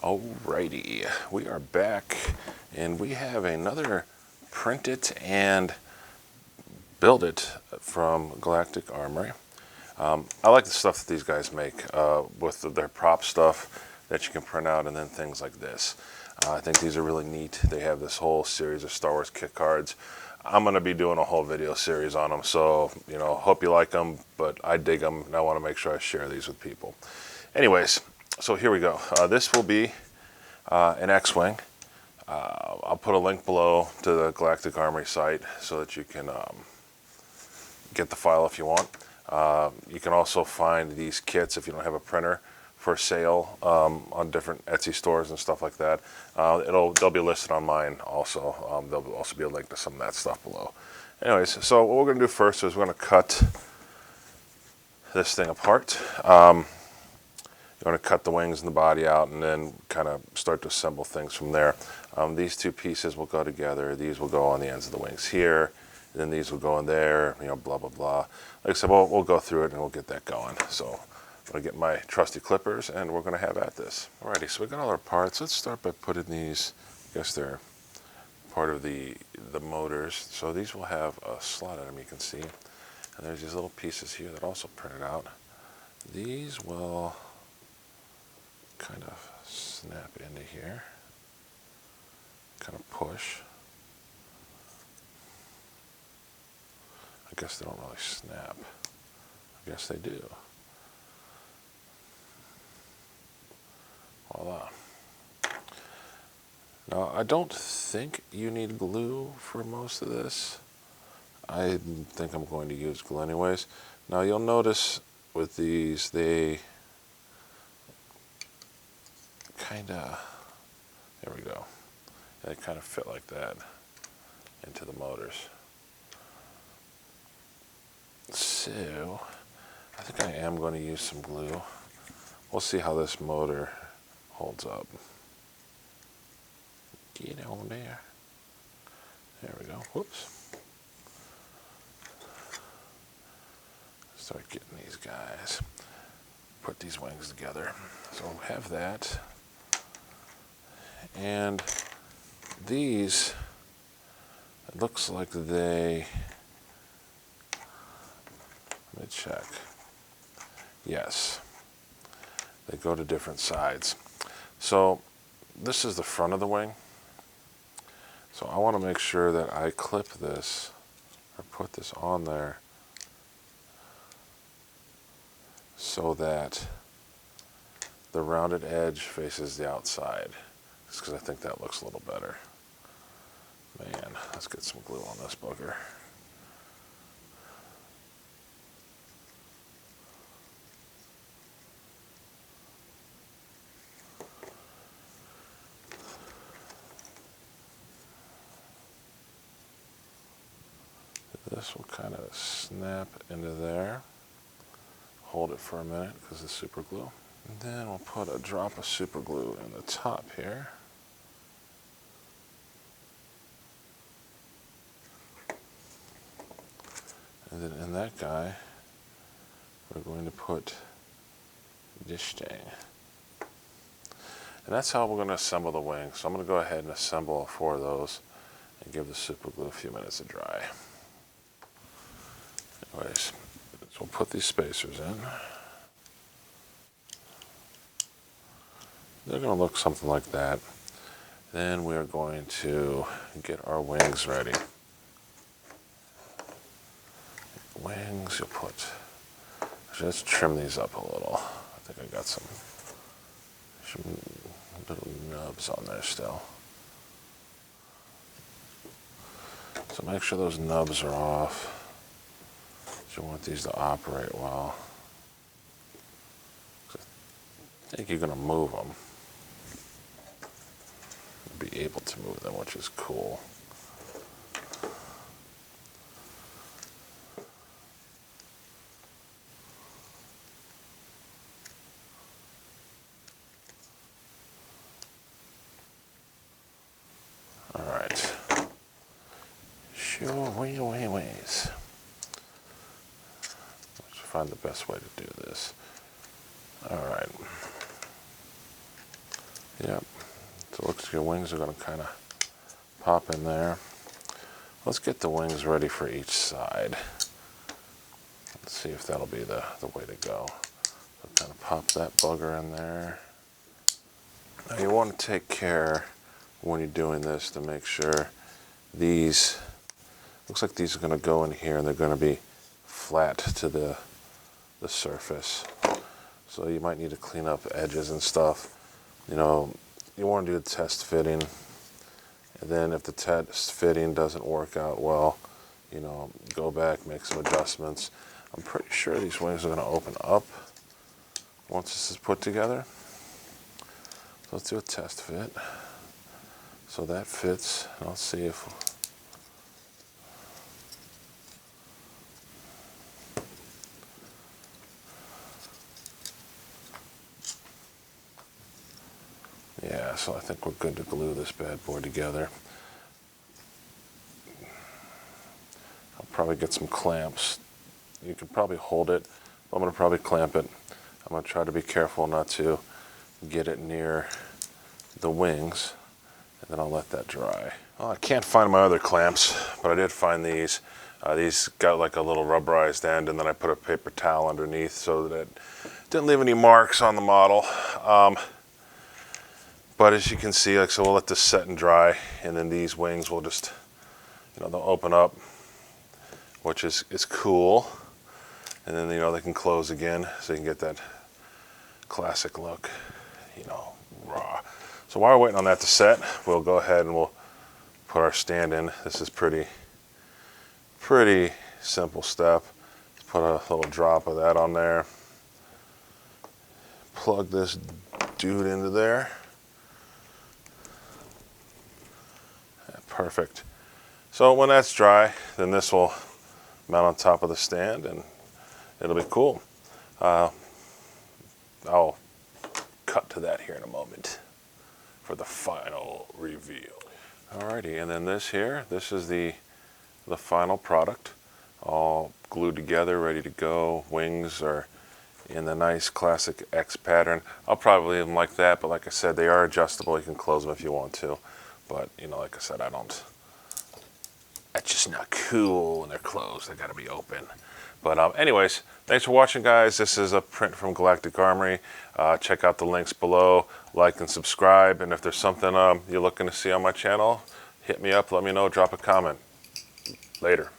Alrighty, we are back and we have another print it and build it from Galactic Armory. I like the stuff that these guys make with their prop stuff that you can print out and then things like this. I think these are really neat. They have this whole series of Star Wars kit cards. I'm going to be doing a whole video series on them, so hope you like them, but I dig them and I want to make sure I share these with people. Anyways, so here we go. This will be an X-Wing. I'll put a link below to the Galactic Armory site so that you can get the file if you want. You can also find these kits if you don't have a printer for sale on different Etsy stores and stuff like that. They'll be listed on mine also. There'll also be a link to some of that stuff below. Anyways, so what we're going to do first is we're going to cut this thing apart. You're going to cut the wings and the body out and then kind of start to assemble things from there. These two pieces will go together. These will go on the ends of the wings here. And then these will go in there, blah, blah, blah. Like I said, we'll go through it and we'll get that going. So I'm going to get my trusty clippers and we're going to have at this. Alrighty, so we got all our parts. Let's start by putting these, I guess they're part of the motors. So these will have a slot in them, you can see. And there's these little pieces here that also printed out. These will kind of snap into here, kind of push. I guess they don't really snap. I guess they do. Voila. Now, I don't think you need glue for most of this. I think I'm going to use glue anyways. Now, you'll notice with these, they kind of, there we go. They kind of fit like that into the motors. So, I think I am going to use some glue. We'll see how this motor holds up. Get on there. There we go. Whoops. Start getting these guys. Put these wings together. So we'll have that. And these, it looks like they, let me check. Yes, they go to different sides. So this is the front of the wing. So I want to make sure that I clip this or put this on there so that the rounded edge faces the outside. Just because I think that looks a little better. Man, let's get some glue on this bugger. This will kind of snap into there. Hold it for a minute because it's super glue. And then we'll put a drop of super glue in the top here. And then in that guy, we're going to put this thing. And that's how we're going to assemble the wings. So I'm going to go ahead and assemble 4 of those and give the super glue a few minutes to dry. Anyways, so we'll put these spacers in. They're going to look something like that. Then we are going to get our wings ready. Wings, you'll put, let's trim these up a little. I think I got some little nubs on there still. So make sure those nubs are off. You want these to operate well. I think you're going to move them. You'll be able to move them, which is cool. All right. Sure, ways. Let's find the best way to do this. All right. Yep. So it looks like your wings are going to kind of pop in there. Let's get the wings ready for each side. Let's see if that'll be the way to go. So kind of pop that bugger in there. Now you want to take care when you're doing this to make sure these, looks like these are going to go in here and they're going to be flat to the surface. So you might need to clean up edges and stuff. You know, you want to do the test fitting. And then if the test fitting doesn't work out well, you know, go back, make some adjustments. I'm pretty sure these wings are going to open up once this is put together. So let's do a test fit. So that fits. I'll see if... Yeah, so I think we're good to glue this bad boy together. I'll probably get some clamps. You could probably hold it, but I'm going to probably clamp it. I'm going to try to be careful not to get it near the wings, and then I'll let that dry. Well, I can't find my other clamps, but I did find these. These got like a little rubberized end, and then I put a paper towel underneath so that it didn't leave any marks on the model. But as you can see, like, so we'll let this set and dry, and then these wings will just, you know, they'll open up, which is cool. And then, you know, they can close again, so you can get that classic look, you know, raw. So while we're waiting on that to set, we'll go ahead and we'll put our stand in. This is pretty simple step. Let's put a little drop of that on there. Plug this dude into there. Perfect. So when that's dry, then this will mount on top of the stand and it'll be cool. I'll cut to that here in a moment for the final reveal. Alrighty, and then this here, this is the final product, all glued together, ready to go. Wings are in the nice classic X pattern. I'll probably leave them like that, but like I said, they are adjustable. You can close them if you want to. But, you know, like I said, that's just not cool when they're closed. They got to be open. But anyways, thanks for watching, guys. This is a print from Galactic Armory. Check out the links below. Like and subscribe. And if there's something you're looking to see on my channel, hit me up. Let me know. Drop a comment. Later.